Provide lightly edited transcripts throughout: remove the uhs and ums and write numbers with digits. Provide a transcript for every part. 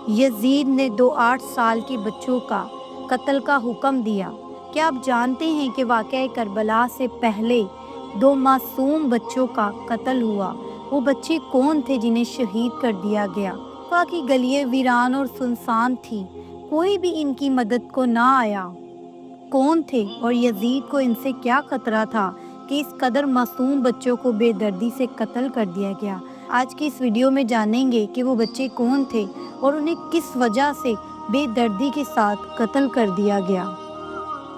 یزید نے 8 سال کے بچوں کا قتل کا حکم دیا۔ کیا آپ جانتے ہیں کہ واقعہ کربلا سے پہلے 2 معصوم بچوں کا قتل ہوا؟ وہ بچے کون تھے جنہیں شہید کر دیا گیا؟ کوفہ کی گلیاں ویران اور سنسان تھی، کوئی بھی ان کی مدد کو نہ آیا۔ کون تھے اور یزید کو ان سے کیا خطرہ تھا کہ اس قدر معصوم بچوں کو بے دردی سے قتل کر دیا گیا؟ آج کی اس ویڈیو میں جانیں گے کہ وہ بچے کون تھے اور انہیں کس وجہ سے بے دردی کے ساتھ قتل کر دیا گیا۔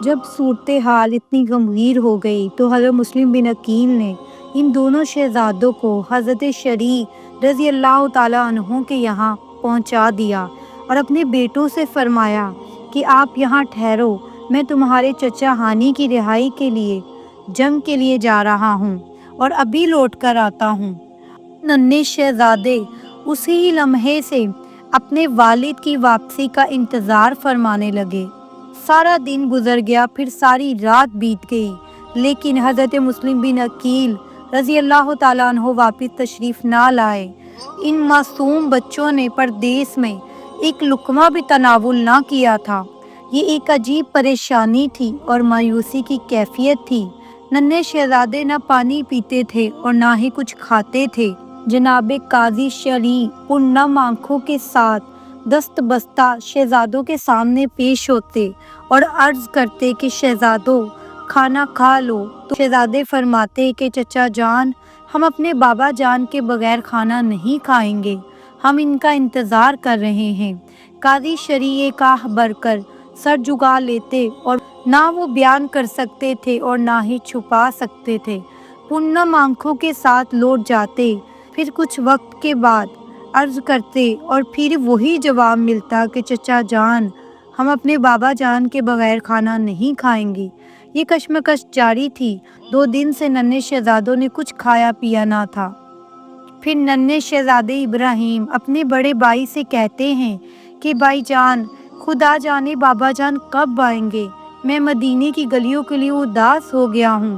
جب صورتحال اتنی گمبھیر ہو گئی تو حضرت مسلم بن عقیل نے ان دونوں شہزادوں کو حضرت شریع رضی اللہ تعالیٰ عنہ کے یہاں پہنچا دیا اور اپنے بیٹوں سے فرمایا کہ آپ یہاں ٹھہرو، میں تمہارے چچا ہانی کی رہائی کے لیے جنگ کے لیے جا رہا ہوں اور ابھی لوٹ کر آتا ہوں۔ ننھے شہزادے اسی ہی لمحے سے اپنے والد کی واپسی کا انتظار فرمانے لگے۔ سارا دن گزر گیا، پھر ساری رات بیت گئی، لیکن حضرت مسلم بن عقیل رضی اللہ تعالیٰ عنہ واپس تشریف نہ لائے۔ ان معصوم بچوں نے پردیس میں ایک لقمہ بھی تناول نہ کیا تھا۔ یہ ایک عجیب پریشانی تھی اور مایوسی کی کیفیت تھی۔ ننھے شہزادے نہ پانی پیتے تھے اور نہ ہی کچھ کھاتے تھے۔ جناب قاضی شریع پرنم آنکھوں کے ساتھ دست بستہ شہزادوں کے سامنے پیش ہوتے اور عرض کرتے کہ شہزادوں کھانا کھا لو، تو شہزادے فرماتے کہ چچا جان، ہم اپنے بابا جان کے بغیر کھانا نہیں کھائیں گے، ہم ان کا انتظار کر رہے ہیں۔ قاضی شریع ایک آہ بھر کر سر جھکا لیتے اور نہ وہ بیان کر سکتے تھے اور نہ ہی چھپا سکتے تھے۔ پرنم آنکھوں کے ساتھ لوٹ جاتے، پھر کچھ وقت کے بعد عرض کرتے اور پھر وہی جواب ملتا کہ چچا جان، ہم اپنے بابا جان کے بغیر کھانا نہیں کھائیں گے۔ یہ کشمکش جاری تھی۔ 2 دن سے ننھے شہزادوں نے کچھ کھایا پیا نہ تھا۔ پھر ننھے شہزادے ابراہیم اپنے بڑے بھائی سے کہتے ہیں کہ بھائی جان، خدا جانے بابا جان کب آئیں گے، میں مدینے کی گلیوں کے لیے اداس ہو گیا ہوں۔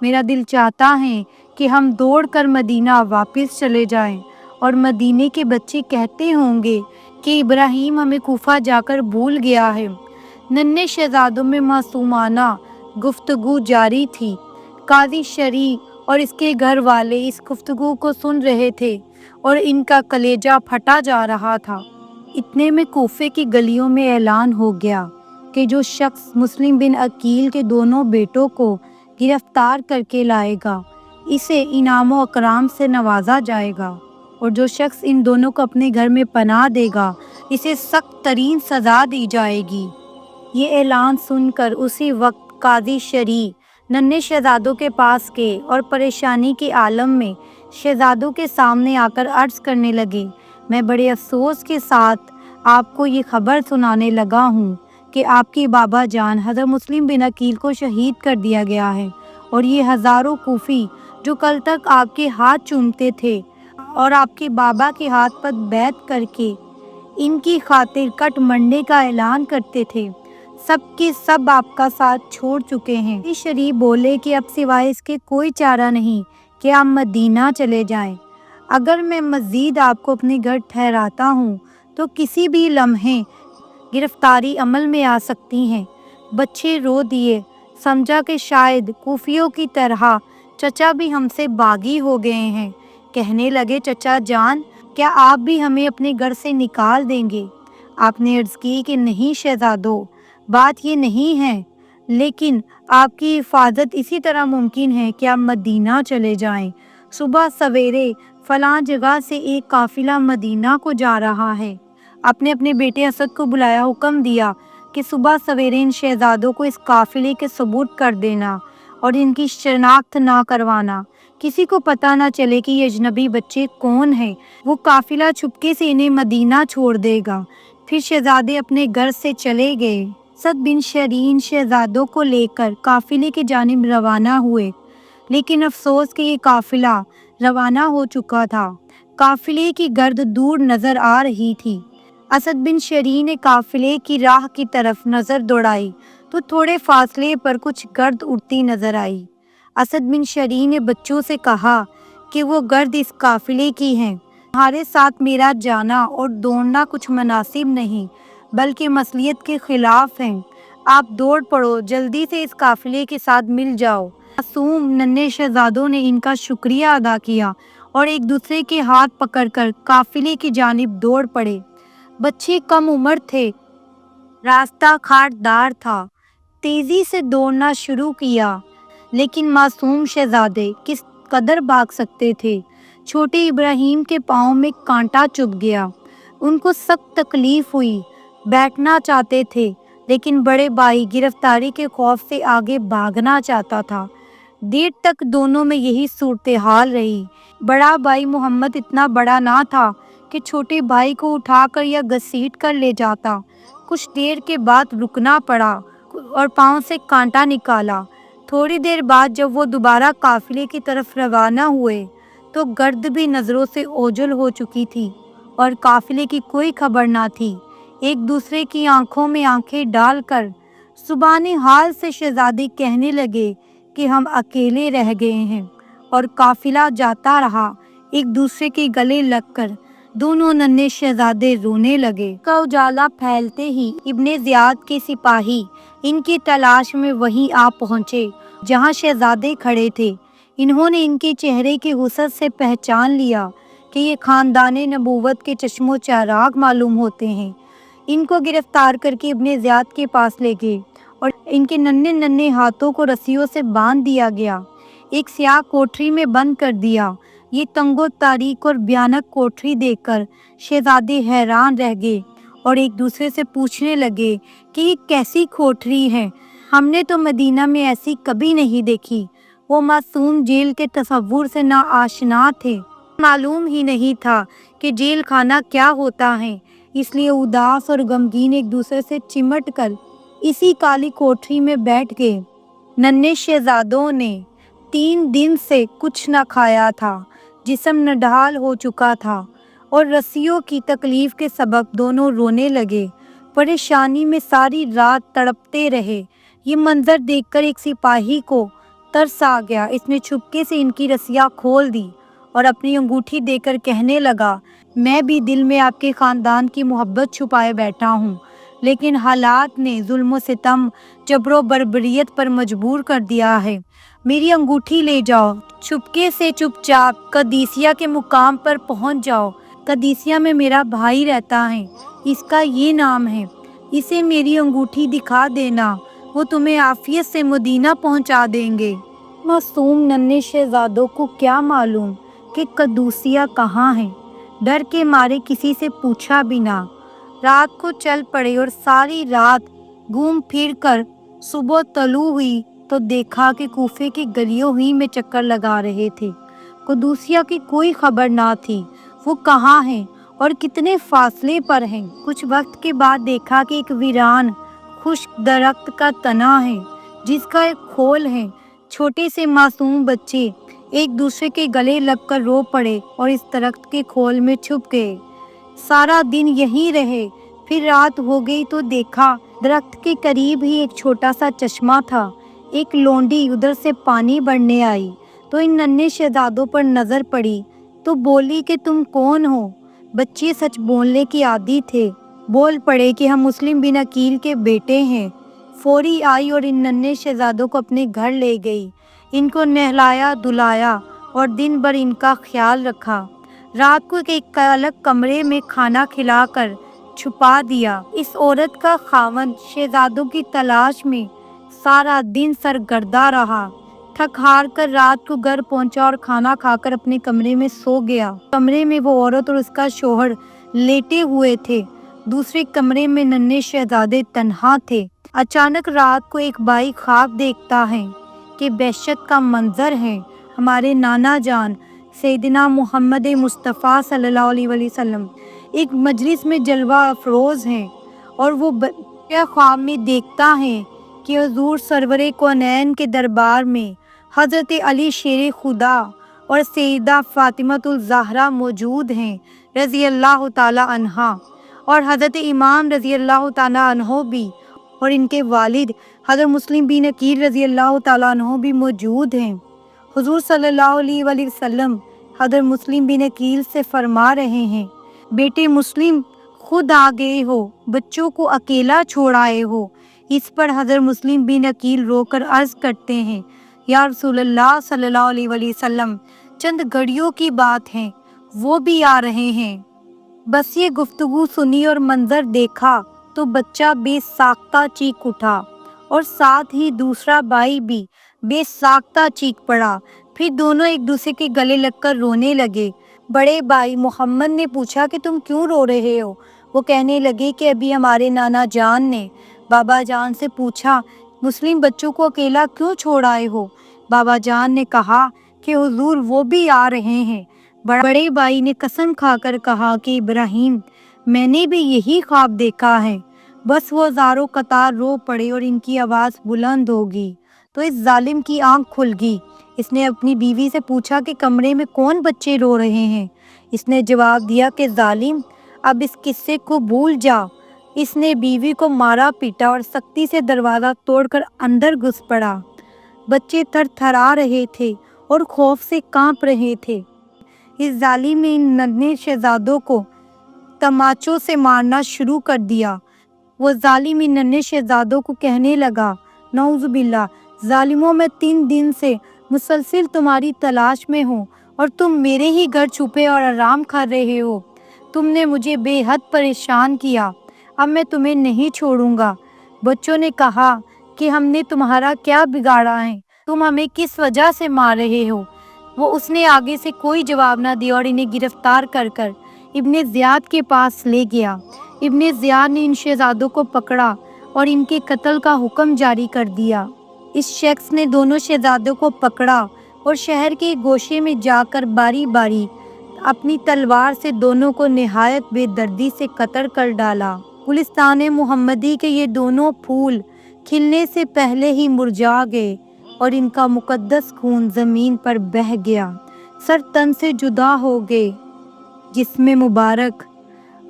میرا دل چاہتا ہے کہ ہم دوڑ کر مدینہ واپس چلے جائیں، اور مدینے کے بچے کہتے ہوں گے کہ ابراہیم ہمیں کوفہ جا کر بھول گیا ہے۔ ننھے شہزادوں میں معصومانہ گفتگو جاری تھی۔ قاضی شریع اور اس کے گھر والے اس گفتگو کو سن رہے تھے اور ان کا کلیجہ پھٹا جا رہا تھا۔ اتنے میں کوفے کی گلیوں میں اعلان ہو گیا کہ جو شخص مسلم بن عقیل کے دونوں بیٹوں کو گرفتار کر کے لائے گا، اسے انعام و اکرام سے نوازا جائے گا، اور جو شخص ان دونوں کو اپنے گھر میں پناہ دے گا، اسے سخت ترین سزا دی جائے گی۔ یہ اعلان سن کر اسی وقت قاضی شریع ننھے شہزادوں کے پاس گئے اور پریشانی کے عالم میں شہزادوں کے سامنے آ کر عرض کرنے لگے، میں بڑے افسوس کے ساتھ آپ کو یہ خبر سنانے لگا ہوں کہ آپ کے بابا جان حضرت مسلم بن عقیل کو شہید کر دیا گیا ہے، اور یہ ہزاروں کوفی جو کل تک آپ کے ہاتھ چومتے تھے اور آپ کے بابا کے ہاتھ پر بیعت کر کے ان کی خاطر کٹ منڈے کا اعلان کرتے تھے، سب کے سب آپ کا ساتھ چھوڑ چکے ہیں۔ قاضی شریع بولے کہ اب سوائے اس کے کوئی چارہ نہیں کہ آپ مدینہ چلے جائیں۔ اگر میں مزید آپ کو اپنے گھر ٹھہراتا ہوں تو کسی بھی لمحے گرفتاری عمل میں آ سکتی ہیں۔ بچے رو دیے، سمجھا کہ شاید کوفیوں کی طرح چچا بھی ہم سے باغی ہو گئے ہیں۔ کہنے لگے، چچا جان، کیا آپ بھی ہمیں اپنے گھر سے نکال دیں گے؟ آپ نے عرض کی کہ نہیں شہزادو، بات یہ نہیں ہے، لیکن آپ کی حفاظت اسی طرح ممکن ہے کہ آپ مدینہ چلے جائیں۔ صبح سویرے فلاں جگہ سے ایک قافلہ مدینہ کو جا رہا ہے۔ آپ نے اپنے بیٹے اسد کو بلایا، حکم دیا کہ صبح سویرے ان شہزادوں کو اس قافلے کے سپرد کر دینا اور ان کی شناخت نہ کروانا، کسی کو پتہ نہ چلے کہ یہ اجنبی بچے کون ہیں۔ وہ قافلہ چھپکے سے انہیں مدینہ چھوڑ دے گا۔ پھر شہزادے اپنے گھر سے چلے گئے۔ اسد بن شریع شہزادوں کو لے کر قافلے کی جانب روانہ ہوئے، لیکن افسوس کہ یہ قافلہ روانہ ہو چکا تھا۔ قافلے کی گرد دور نظر آ رہی تھی۔ اسد بن شریع نے قافلے کی راہ کی طرف نظر دوڑائی تو تھوڑے فاصلے پر کچھ گرد اڑتی نظر آئی۔ اسد بن شریع نے بچوں سے کہا کہ وہ گرد اس قافلے کی ہیں۔ تمہارے ساتھ میرا جانا اور دوڑنا کچھ مناسب نہیں بلکہ مصلحت کے خلاف ہے۔ آپ دوڑ پڑو، جلدی سے اس قافلے کے ساتھ مل جاؤ۔ معصوم ننھے شہزادوں نے ان کا شکریہ ادا کیا اور ایک دوسرے کے ہاتھ پکڑ کر قافلے کی جانب دوڑ پڑے۔ بچے کم عمر تھے، راستہ کھاردار تھا، تیزی سے دوڑنا شروع کیا، لیکن معصوم شہزادے کس قدر بھاگ سکتے تھے۔ چھوٹے ابراہیم کے پاؤں میں کانٹا چبھ گیا، ان کو سخت تکلیف ہوئی، بیٹھنا چاہتے تھے، لیکن بڑے بھائی گرفتاری کے خوف سے آگے بھاگنا چاہتا تھا۔ دیر تک دونوں میں یہی صورتحال رہی۔ بڑا بھائی محمد اتنا بڑا نہ تھا کہ چھوٹے بھائی کو اٹھا کر یا گھسیٹ کر لے جاتا۔ کچھ دیر کے بعد رکنا پڑا اور پاؤں سے کانٹا نکالا۔ تھوڑی دیر بعد جب وہ دوبارہ قافلے کی طرف روانہ ہوئے تو گرد بھی نظروں سے اوجھل ہو چکی تھی اور قافلے کی کوئی خبر نہ تھی۔ ایک دوسرے کی آنکھوں میں آنکھیں ڈال کر زبان حال سے شہزادے کہنے لگے کہ ہم اکیلے رہ گئے ہیں، اور قافلہ جاتا رہا۔ ایک دوسرے کے گلے لگ کر دونوں ننھے شہزادے رونے لگے۔ کا اجالا پھیلتے ہی ابن زیاد کے سپاہی ان کی تلاش میں وہیں آ پہنچے جہاں شہزادے کھڑے تھے۔ انہوں نے ان کے چہرے کی حسن سے پہچان لیا کہ یہ خاندان نبوت کے چشم و چراغ معلوم ہوتے ہیں۔ ان کو گرفتار کر کے ابن زیاد کے پاس لے گئے اور ان کے ننھے ننھے ہاتھوں کو رسیوں سے باندھ دیا گیا، ایک سیاہ کوٹری میں بند کر دیا۔ یہ تنگ و تاریک اور بھیانک کوٹری دیکھ کر شہزادے حیران رہ گئے اور ایک دوسرے سے پوچھنے لگے کہ یہ کیسی کوٹری ہے، ہم نے تو مدینہ میں ایسی کبھی نہیں دیکھی۔ وہ معصوم جیل کے تصور سے نا آشنا تھے، معلوم ہی نہیں تھا کہ جیل خانہ کیا ہوتا ہے، اس لیے اداس اور غمگین ایک دوسرے سے چمٹ کر اسی کالی کوٹری میں بیٹھ گئے۔ ننھے شہزادوں نے 3 دن سے کچھ نہ کھایا تھا، جسم نڈھال ہو چکا تھا اور رسیوں کی تکلیف کے سبب دونوں رونے لگے، پریشانی میں ساری رات تڑپتے رہے۔ یہ منظر دیکھ کر ایک سپاہی کو ترس آ گیا، اس نے چھپکے سے ان کی رسیاں کھول دی اور اپنی انگوٹھی دے کر کہنے لگا، میں بھی دل میں آپ کے خاندان کی محبت چھپائے بیٹھا ہوں، لیکن حالات نے ظلم و ستم، جبر و بربریت پر مجبور کر دیا ہے۔ میری انگوٹھی لے جاؤ، چھپکے سے چپ چاپ قادسیہ کے مقام پر پہنچ جاؤ۔ قادسیہ میں میرا بھائی رہتا ہے، اس کا یہ نام ہے، اسے میری انگوٹھی دکھا دینا، وہ تمہیں عافیت سے مدینہ پہنچا دیں گے۔ معصوم ننھے شہزادوں کو کیا معلوم کہ قادسیہ کہاں ہے، ڈر کے مارے کسی سے پوچھا بھی نہ۔ رات کو چل پڑے اور ساری رات گھوم پھر کر صبح طلوع ہوئی تو دیکھا کہ کوفے کی گلیوں ہی میں چکر لگا رہے تھے۔ قادسیہ کی کوئی خبر نہ تھی، وہ کہاں ہیں اور کتنے فاصلے پر ہیں۔ کچھ وقت کے بعد دیکھا کہ ایک ویران خشک درخت کا تنا ہے جس کا ایک کھول ہے۔ چھوٹے سے معصوم بچے ایک دوسرے کے گلے لگ کر رو پڑے اور اس درخت کے کھول میں چھپ گئے۔ سارا دن یہیں رہے، پھر رات ہو گئی تو دیکھا درخت کے قریب ہی ایک چھوٹا سا چشمہ تھا۔ ایک لونڈی ادھر سے پانی بھرنے آئی تو ان ننھے شہزادوں پر نظر پڑی تو بولی کہ تم کون ہو؟ بچے سچ بولنے کے عادی تھے، بول پڑے کہ ہم مسلم بن عقیل کے بیٹے ہیں۔ فوری آئی اور ان ننھے شہزادوں کو اپنے گھر لے گئی، ان کو نہلایا دھلایا اور دن بھر ان کا خیال رکھا۔ رات کو ایک الگ کمرے میں کھانا کھلا کر چھپا دیا۔ اس عورت کا خاوند شہزادوں کی تلاش میں سارا دن سرگرداں رہا، تھک ہار کر رات کو گھر پہنچا اور کھانا کھا کر اپنے کمرے میں سو گیا۔ کمرے میں وہ عورت اور اس کا شوہر لیٹے ہوئے تھے، دوسرے کمرے میں ننھے شہزادے تنہا تھے۔ اچانک رات کو ایک بھائی خواب دیکھتا ہے کہ دہشت کا منظر ہے، ہمارے نانا جان سیدنا محمد مصطفیٰ صلی اللہ علیہ وسلم ایک مجلس میں جلوہ افروز ہیں، اور وہ بچہ خواب میں دیکھتا ہے کہ حضور سرور کونین کے دربار میں حضرت علی شیر خدا اور سیدہ فاطمہ الزہرا موجود ہیں رضی اللہ تعالی عنہا، اور حضرت امام رضی اللہ تعالی عنہ بھی، اور ان کے والد حضرت مسلم بن عقیل رضی اللہ تعالی عنہ بھی موجود ہیں۔ حضور صلی اللہ علیہ وسلم حضرت مسلم بن عقیل سے فرما رہے ہیں، بیٹے مسلم خود آ گئے ہو، بچوں کو اکیلا چھوڑ آئے ہو۔ اس پر حضرت مسلم بن عقیل رو کر عرض کرتے ہیں، یا رسول اللہ صلی اللہ علیہ وسلم، چند گھڑیوں کی بات ہے، وہ بھی آ رہے ہیں۔ بس یہ گفتگو سنی اور منظر دیکھا تو بچہ بے ساختہ چیخ اٹھا اور ساتھ ہی دوسرا بھائی بھی بے ساختہ چیخ پڑا۔ پھر دونوں ایک دوسرے کے گلے لگ کر رونے لگے۔ بڑے بھائی محمد نے پوچھا کہ تم کیوں رو رہے ہو؟ وہ کہنے لگے کہ ابھی ہمارے نانا جان نے بابا جان سے پوچھا، مسلم بچوں کو اکیلا کیوں چھوڑ آئے ہو؟ بابا جان نے کہا کہ حضور وہ بھی آ رہے ہیں۔ بڑے بھائی نے قسم کھا کر کہا کہ ابراہیم، میں نے بھی یہی خواب دیکھا ہے۔ بس وہ ہزاروں قطار رو پڑے اور ان کی آواز بلند ہوگی تو اس ظالم کی آنکھ کھل گئی۔ اس نے اپنی بیوی سے پوچھا کہ کمرے میں کون بچے رو رہے ہیں؟ اس نے جواب دیا کہ ظالم، اب اس قصے کو بھول جا۔ اس نے بیوی کو مارا پیٹا اور سختی سے دروازہ توڑ کر اندر گھس پڑا۔ بچے تھر تھرا رہے تھے اور خوف سے کانپ رہے تھے۔ اس ظالم نے ان ننھے شہزادوں کو تماچوں سے مارنا شروع کر دیا۔ وہ ظالم ان ننھے شہزادوں کو کہنے لگا، نعوذ باللہ، ظالموں، میں 3 دن سے مسلسل تمہاری تلاش میں ہوں اور تم میرے ہی گھر چھپے اور آرام کر رہے ہو۔ تم نے مجھے بے حد پریشان کیا، اب میں تمہیں نہیں چھوڑوں گا۔ بچوں نے کہا کہ ہم نے تمہارا کیا بگاڑا ہے؟ تم ہمیں کس وجہ سے مار رہے ہو؟ وہ اس نے آگے سے کوئی جواب نہ دیا اور انہیں گرفتار کر کر ابن زیاد کے پاس لے گیا۔ ابن زیاد نے ان شہزادوں کو پکڑا اور ان کے قتل کا حکم جاری کر دیا۔ اس شخص نے دونوں شہزادوں کو پکڑا اور شہر کے گوشے میں جا کر باری باری اپنی تلوار سے دونوں کو نہایت بے دردی سے قتل کر ڈالا۔ گلستان محمدی کے یہ دونوں پھول کھلنے سے پہلے ہی مرجھا گئے اور ان کا مقدس خون زمین پر بہہ گیا، سر تن سے جدا ہو گئے، جسم مبارک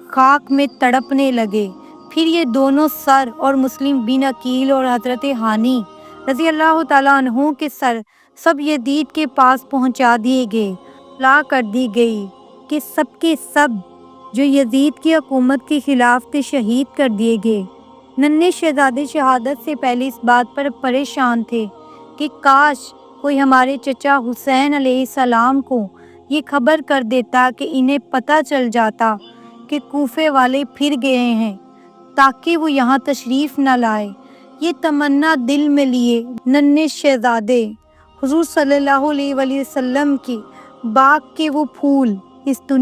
خاک میں تڑپنے لگے۔ پھر یہ دونوں سر اور مسلم بن عقیل اور حضرت ہانی رضی اللہ تعالیٰ عنہ کے سر سب یزید کے پاس پہنچا دیے گئے۔ اطلاع کر دی گئی کہ سب کے سب جو یزید کی حکومت کے خلاف تھے شہید کر دیے گئے۔ ننھے شہزادے شہادت سے پہلے اس بات پر پریشان تھے کہ کاش کوئی ہمارے چچا حسین علیہ السلام کو یہ خبر کر دیتا کہ انہیں پتہ چل جاتا کہ کوفے والے پھر گئے ہیں، تاکہ وہ یہاں تشریف نہ لائے۔ یہ تمنا دل میں لیے ننھے شہزادے حضور صلی اللہ علیہ وسلم کی باغ کے وہ پھول اس دنیا